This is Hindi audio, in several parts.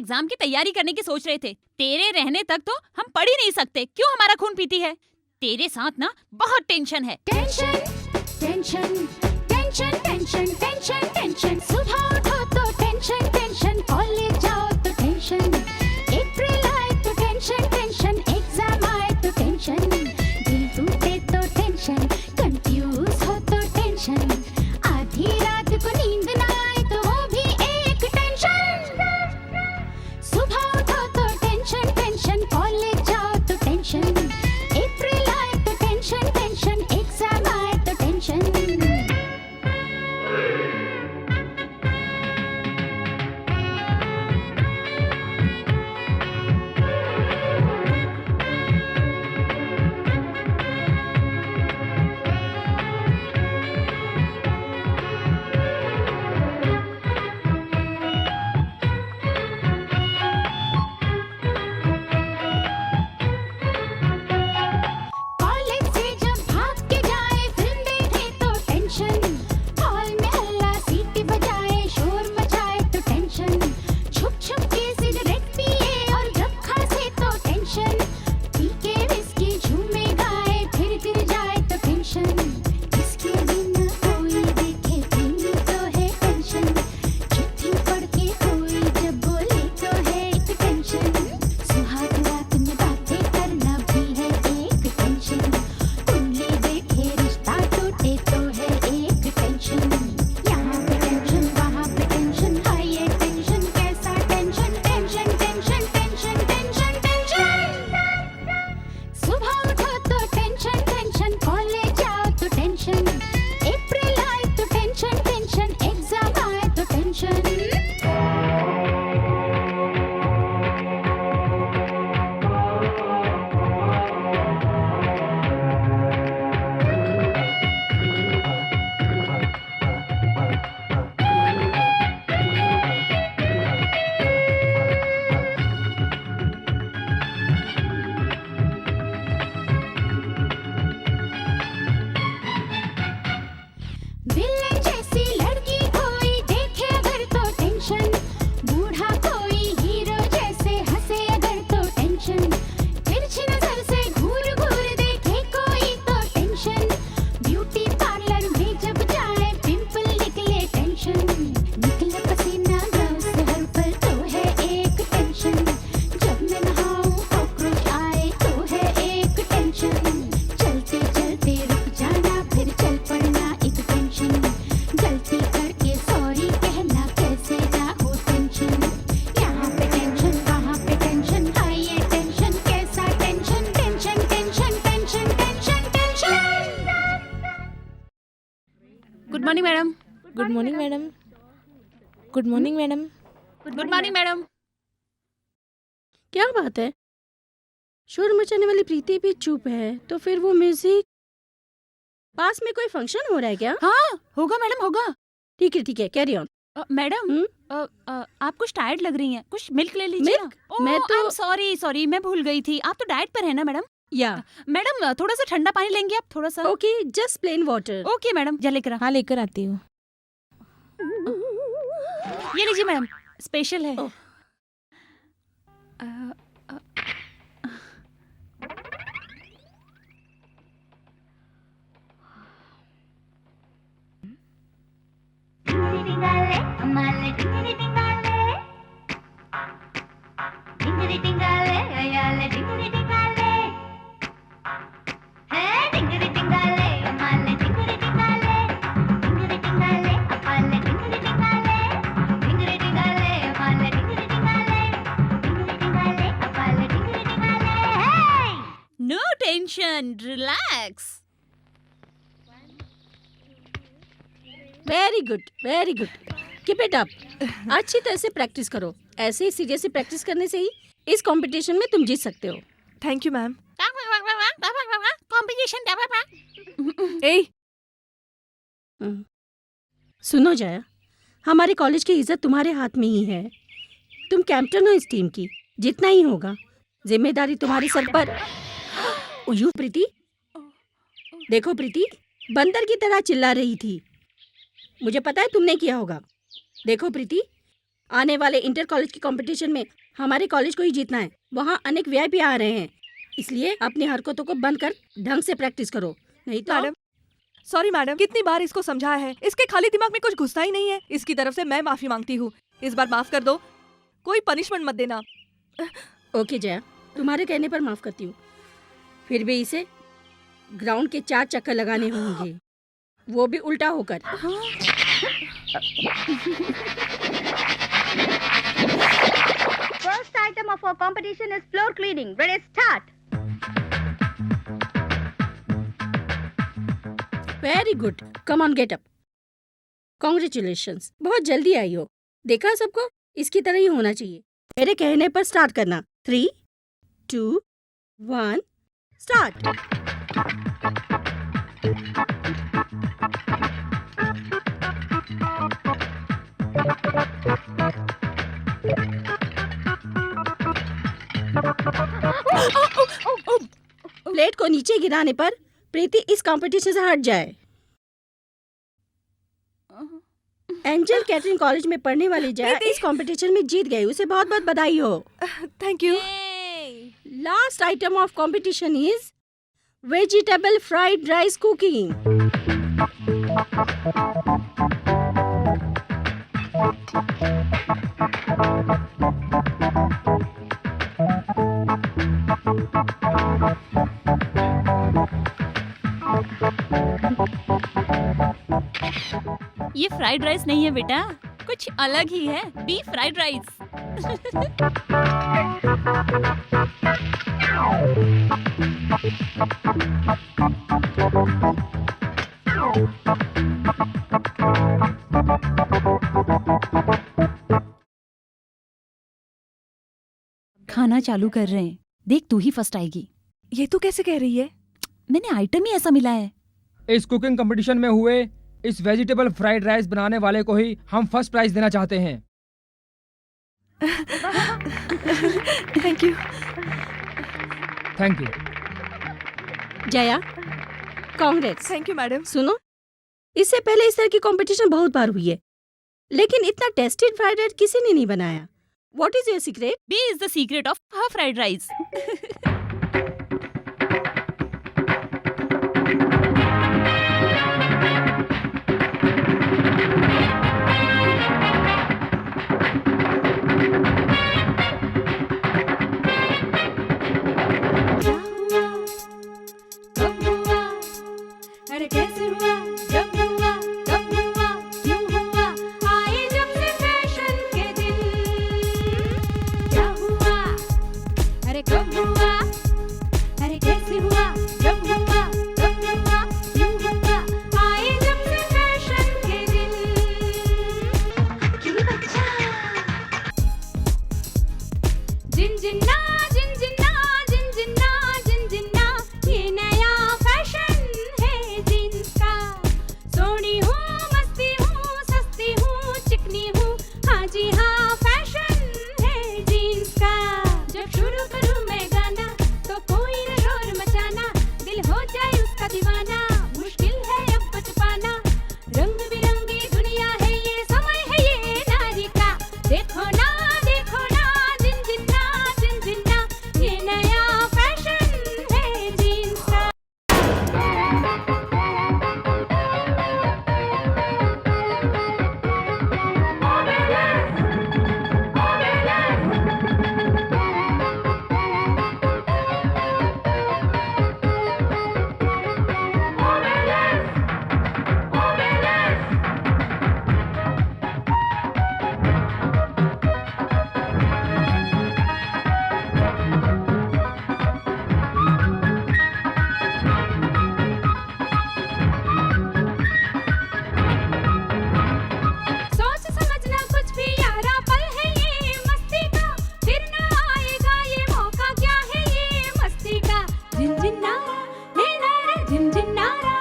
एग्जाम की तैयारी करने की सोच रहे थे। तेरे रहने तक तो हम पढ़ ही नहीं सकते। क्यों हमारा खून पीती है? तेरे साथ ना बहुत टेंशन है। Tension tension tension tension tension tension, सुबह उठो तो टेंशन टेंशन, कॉलेज जाओ तो टेंशन, अप्रैल आए तो टेंशन टेंशन, एग्जाम आए तो टेंशन, दिल टूटे तो टेंशन, कंफ्यूज हो तो टेंशन, आधी रात को नींद ना आए तो वो भी एक टेंशन। सुबह उठो तो टेंशन टेंशन, कॉलेज जाओ तो टेंशन, अप्रैल आए तो टेंशन टेंशन, एग्जाम आए तो टेंशन। कॉलेज से जब भाग के जाए फिल्म देखे तो टेंशन, हॉल में हल्ला सीटी बजाए शोर मचाए तो टेंशन, छुप छुप के सिगरेट पिए और जब खांसे तो टेंशन, पी के विस्की झूमे गाए फिर गिर जाए तो टेंशन, इसके बिना कोई देखे फिल्म तो है टेंशन, चिट्ठी पढ़ के कोई जब बोले तो है एक टेंशन, सुहाग रात में बातें करना भी है एक टेंशन, उंगली देखे रिश्ता टूटे तो है एक टेंशन, यहाँ पे टेंशन वहाँ पे टेंशन, हाय ये टेंशन कैसा tension, tension tension tension tension tension. सुबह उठो तो टेंशन टेंशन, कॉलेज जाओ तो टेंशन, अप्रैल आए तो टेंशन टेंशन, एग्जाम आए तो टेंशन। विलेन जैसी लड़की कोई देखे अगर तो टेंशन, बूढ़ा कोई हीरो जैसे हंसे अगर तो टेंशन, तिरछी नजर से घूर घूर देखे कोई तो टेंशन, ब्यूटी पार्लर में जब जाए पिंपल निकले टेंशन, निकले पसीना गाल से हर पल तो है एक टेंशन, जब मैं नहाऊं कॉकरोच आए तो है एक टेंशन, चलते चलते रुक जाना फिर चल पड़ना एक टेंशन, गलती करके सॉरी कहना कैसे ना हो टेंशन, यहाँ पे टेंशन वहाँ पे टेंशन, हाय ये टेंशन कैसा tension, tension tension tension tension tension. Good morning madam. Good morning madam. Good morning madam. Good morning madam. क्या बात है, शोर मचाने वाली प्रीति भी चुप है, तो फिर वो म्यूजिक, पास में कोई फंक्शन हो रहा है क्या? हाँ होगा मैडम होगा। ठीक है, कैरी ऑन। मैडम आप कुछ टायर्ड लग रही हैं, कुछ मिल्क ले लीजिए मिल्क? ना। मैं तो- सॉरी मैं भूल गई थी। आप तो डाइट पर है ना मैडम? या मैडम थोड़ा सा ठंडा पानी लेंगे आप? थोड़ा सा। Okay, just plain water. Okay madam, जा लेकर आ। हाँ लेकर आती हूँ। ये लीजिए मैडम, स्पेशल है। Oh. No tension, relax. Very good, keep it up. अच्छी तरह से प्रैक्टिस करो, ऐसे ही सीरियसली प्रैक्टिस करने से ही इस कंपटीशन में तुम जीत सकते हो। Thank you ma'am. कंपटीशन। ए सुनो जया, हमारे कॉलेज की इज्जत तुम्हारे हाथ में ही है। तुम कैप्टन हो इस टीम की, जितना ही होगा जिम्मेदारी तुम्हारे सर पर। ओयो प्रीति, देखो प्रीति, बंदर की तरह चिल्ला रही थी। मुझे पता है तुमने किया होगा। देखो प्रीति, आने वाले इंटर कॉलेज की कंपटीशन में हमारे कॉलेज को ही जीतना है। वहाँ अनेक वीआईपी आ रहे हैं, इसलिए अपनी हरकतों को बंद कर ढंग से प्रैक्टिस करो, नहीं तो मैडम, सॉरी मैडम, कितनी बार इसको समझाया है, इसके खाली दिमाग में कुछ घुसता ही नहीं है। इसकी तरफ से मैं माफी मांगती हूँ, इस बार माफ कर दो, कोई पनिशमेंट मत देना। ओके जया, तुम्हारे कहने पर माफ करती हूँ। फिर भी इसे ग्राउंड के 4 चक्कर लगाने होंगे, वो भी उल्टा होकर। First item of our competition is floor cleaning. Ready, start. Very good, come on get up. Congratulations, बहुत जल्दी आई हो। देखा सबको, इसकी तरह ही होना चाहिए। मेरे कहने पर स्टार्ट करना। 3, 2, 1, स्टार्ट। प्लेट को नीचे गिराने पर प्रीति इस कंपटीशन से हट जाए। एंजल कैटरिंग कॉलेज में पढ़ने वाली जया इस कंपटीशन में जीत गई, उसे बहुत बहुत बधाई हो। Thank you. Last item of competition is vegetable fried rice cooking. ये फ्राइड राइस नहीं है बेटा, कुछ अलग ही है, बीफ फ्राइड राइस। खाना चालू कर रहे हैं, देख तू ही फर्स्ट आएगी। ये तू कैसे कह रही है? मैंने आइटम ही ऐसा मिला है। इस कुकिंग कंपटीशन में हुए इस वेजिटेबल फ्राइड राइस बनाने वाले को ही हम फर्स्ट प्राइज देना चाहते हैं। Thank you. Thank you Jaya, Congress. Thank you madam. सुनो, इससे पहले इस तरह की कंपटीशन बहुत बार हुई है, लेकिन इतना टेस्टेड फ्राइड राइस किसी ने नहीं बनाया। What is your secret? B is the secret of her fried rice. अरे कैसे हुआ, जब हुआ, कब हुआ, क्यों हुआ, आए जब से फैशन के दिन। क्या हुआ, अरे कब हुआ, अरे कैसे हुआ, जब हुआ, कब हुआ, क्यों हुआ, आए जब से फैशन के दिन। क्यों बच्चा जिनजिन्ना जिनजिन्ना जिनजिन्ना जिनजिन्ना, ये नया फैशन है जीन्स का। सोनी हूँ, मस्ती हूँ, सस्ती हूँ, चिकनी हूँ, हाँ जी हाँ, फैशन है जीन्स का। जब शुरू करूँ मैं गाना तो कोई न शोर मचाना, दिल हो जाए उसका दीवाना, मुश्किल है अब बच पाना। रंग बिरंगी दुनिया है ये, समय है ये नारी का। देखो ना जिनजिन्ना जिनजिन्ना, ये नया फैशन है जीन्स का। सोच समझना कुछ भी यारा पल है ये मस्ती का, फिर न आएगा ये मौका, क्या है ये मस्ती का। झिनझिनारा हे नारा झिनझिनारा,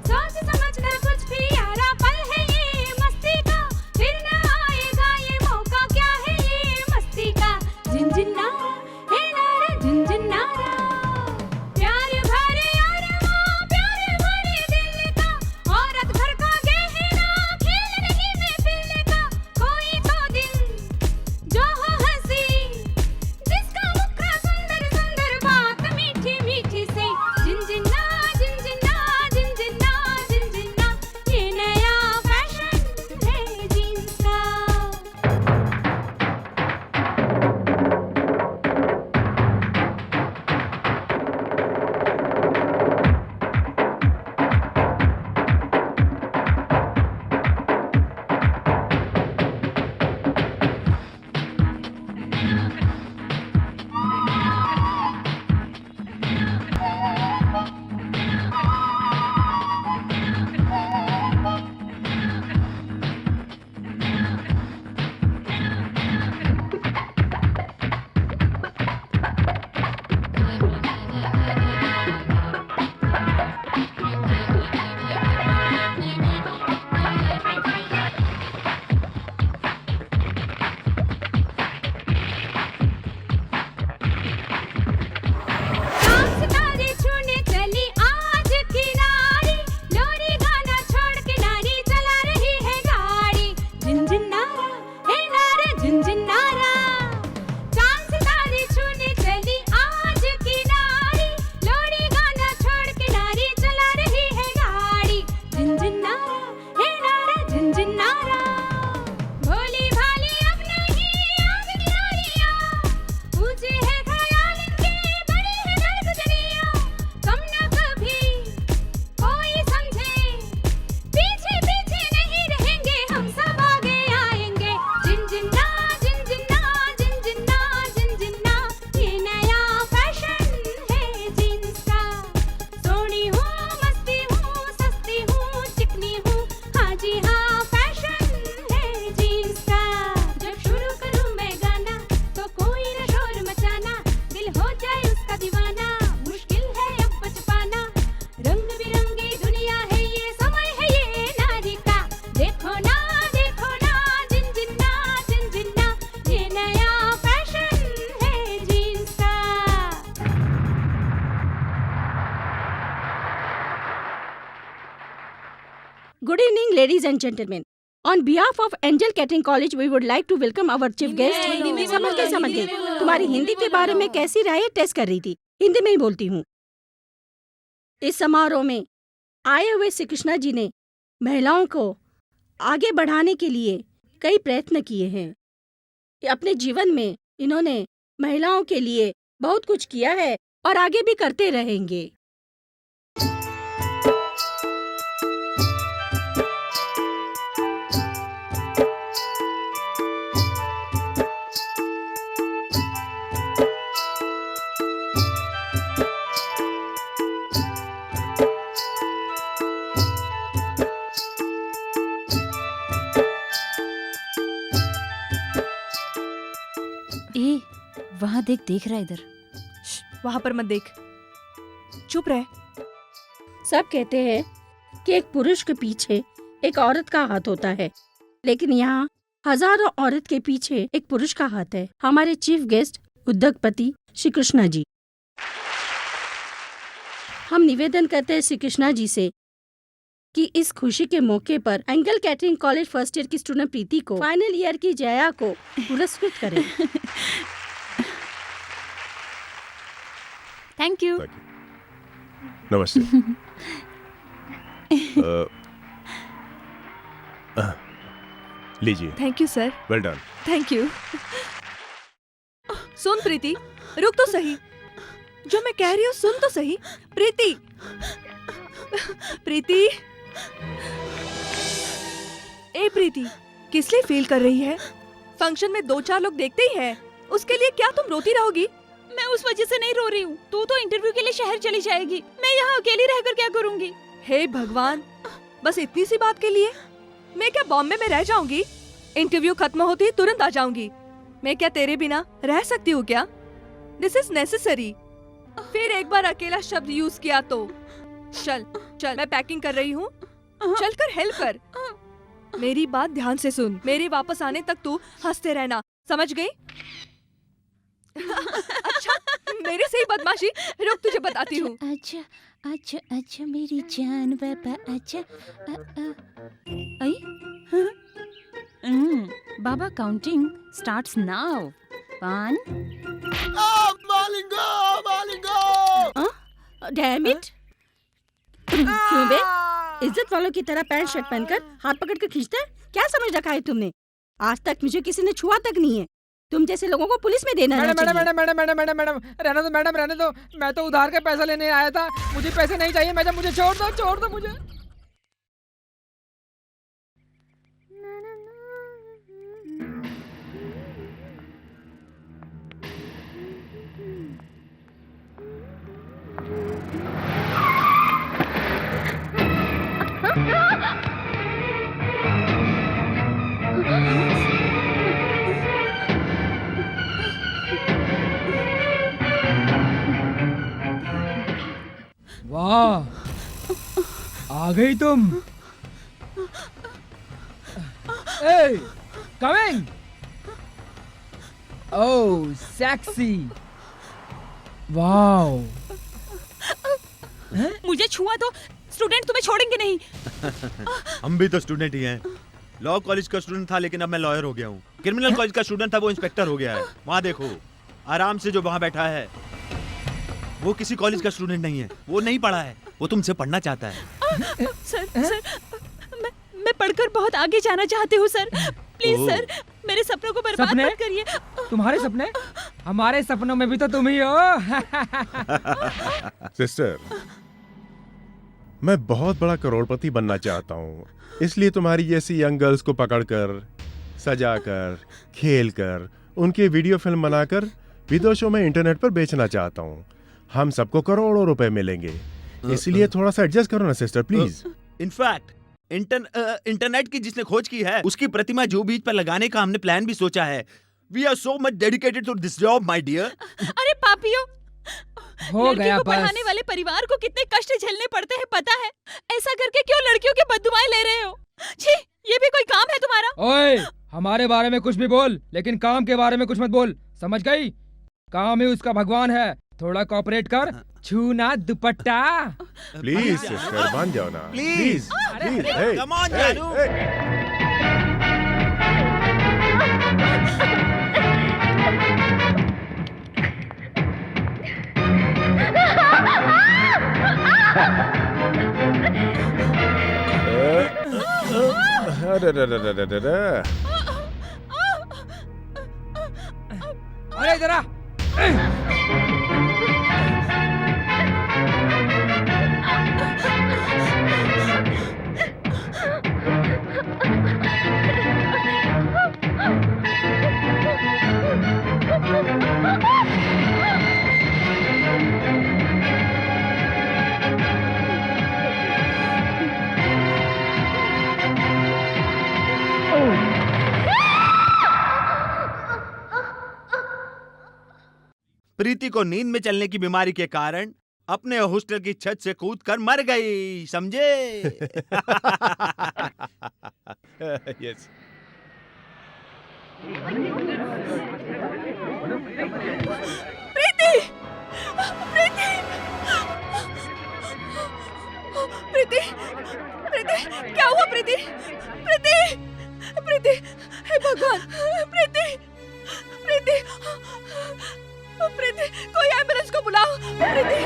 सोच समझना कुछ भी यारा पल है ये मस्ती का, फिर न आएगा ये मौका, क्या है ये मस्ती का। झिनझिनारा हे नारा झिनझिनारा, प्यार भरे अरमां, प्यार भरे दिल का, औरत घर का गहना, खेल रही महफिल का, कोई तो Good evening, ladies and gentlemen. On behalf of Angel Catering College, we would like to welcome our chief guest. समझ गई। तुम्हारी हिंदी के बारे में कैसी राय है टेस्ट कर रही थी। हिंदी में ही बोलती हूँ। इस समारोह में आए हुए श्री कृष्णा जी ने महिलाओं को आगे बढ़ाने के लिए कई प्रयत्न किए हैं। अपने जीवन में इन्होंने महिलाओं के लिए बहुत कुछ किया है और आगे भी करते रहेंगे। ए, वहाँ देख रहा है इधर। वहाँ पर मत देख, चुप रह। सब कहते हैं कि एक पुरुष के पीछे एक औरत का हाथ होता है, लेकिन यहाँ हजारों औरत के पीछे एक पुरुष का हाथ है। हमारे चीफ गेस्ट उद्योगपति श्री कृष्णा जी। हम निवेदन करते हैं श्री कृष्णा जी से कि इस खुशी के मौके पर एंगल कैटरिंग कॉलेज फर्स्ट ईयर की स्टूडेंट प्रीति को फाइनल ईयर की जया को पुरस्कृत करें। Thank you. नमस्ते। लीजिए। Thank you sir. Well done. Thank you. सुन प्रीति, रुक तो सही। जो मैं कह रही हूँ सुन तो सही। प्रीति, प्रीति, ए प्रीति, किस लिए फील कर रही है? फंक्शन में 2-4 लोग देखते ही हैं। उसके लिए क्या तुम रोती रहोगी? मैं उस वजह से नहीं रो रही हूँ। तू तो इंटरव्यू के लिए शहर चली जाएगी, मैं यहाँ अकेली रहकर क्या करूँगी? हे भगवान, बस इतनी सी बात के लिए मैं क्या बॉम्बे में रह जाऊंगी? इंटरव्यू खत्म होते ही तुरंत आ जाऊंगी। मैं क्या तेरे बिना रह सकती हूँ क्या? This is necessary. फिर एक बार अकेला शब्द यूज किया तो चल चल, मैं पैकिंग कर रही हूँ, चल कर हेल्प कर। मेरी बात ध्यान से सुन। मेरे वापस आने तक तू हंसते रहना, समझ गई? अच्छा, मेरे से ही बदमाशी। रुक, तुझे बताती हूँ। अच्छा अच्छा अच्छा मेरी जान बाबा, अच्छा आई बाबा, counting starts now. 1 damn it! क्यों बे? इज्जत वालों की तरह पैंट शर्ट पहनकर हाथ पकड़ कर खींचता है? क्या समझ रखा है तुमने? आज तक मुझे किसी ने छुआ तक नहीं है। तुम जैसे लोगों को पुलिस में देना मैडम चाहिए। Madam madam madam madam madam रहने दो मैडम, रहने दो। मैं तो उधार के पैसा लेने आया था, मुझे पैसे नहीं चाहिए मैडम, मुझे छोड़ दो मुझे। वाह, आ गई तुम। ए, कमिंग। ओह, सेक्सी। वाओ। मुझे छुआ तो स्टूडेंट तुम्हें छोड़ेंगे नहीं। हम भी तो स्टूडेंट ही हैं। लॉ कॉलेज का स्टूडेंट था, लेकिन अब मैं लॉयर हो गया हूँ। क्रिमिनल कॉलेज का स्टूडेंट था, वो इंस्पेक्टर हो गया है। वहाँ देखो, आराम से जो वहाँ बैठा है, वो किसी कॉलेज का स्टूडेंट नहीं है। वो नहीं पढ़ा है, वो तुमसे पढ़ना चाहता है। सर, मैं पढ़कर बहुत आगे जाना चाहती हूँ सर। प्लीज सर, मेरे सपनों को बर्बाद मत करिए। तुम्हारे सपने? हमारे सपनों में भी तो तुम ही हो। सिस्टर, मैं बहुत बड़ा करोड़पति बनना चाहता हूँ, इसलिए तुम्हारी जैसी यंग गर्ल्स को पकड़कर, सजाकर, खेलकर, उनके वीडियो फिल्म बनाकर विदेशों में इंटरनेट पर बेचना चाहता हूँ। हम सबको करोड़ों रुपए मिलेंगे, इसलिए थोड़ा सा एडजस्ट करो ना सिस्टर, प्लीज। इनफैक्ट इंटरनेट की जिसने खोज की है, उसकी प्रतिमा जो बीच पर लगाने का हमने प्लान भी सोचा है। We are so much dedicated to this job, my dear. अरे पापियों, हो लड़की गया को बस। पढ़ाने वाले परिवार को कितने कष्ट झेलने पड़ते हैं पता है? ऐसा करके क्यों लड़कियों की बददुआएं ले रहे हो? छी, ये भी कोई काम है तुम्हारा? ओए, हमारे बारे में कुछ भी बोल, लेकिन काम के बारे में कुछ मत बोल, समझ गई? काम ही उसका भगवान है, थोड़ा कोऑपरेट कर छूना दुपट्टा। प्लीज सिस्टर मान जाओ ना, please please. Hey Come on, जानू। अरे जरा प्रीति को नींद में चलने की बीमारी के कारण अपने हॉस्टल की छत से कूदकर मर गई, समझे? यस। प्रीति, प्रीति, प्रीति, प्रीति, क्या हुआ प्रीति? प्रीति, प्रीति, हे भगवान, प्रीति, प्रीति, प्रीति, कोई एम्बुलेंस को बुलाओ, प्रीति।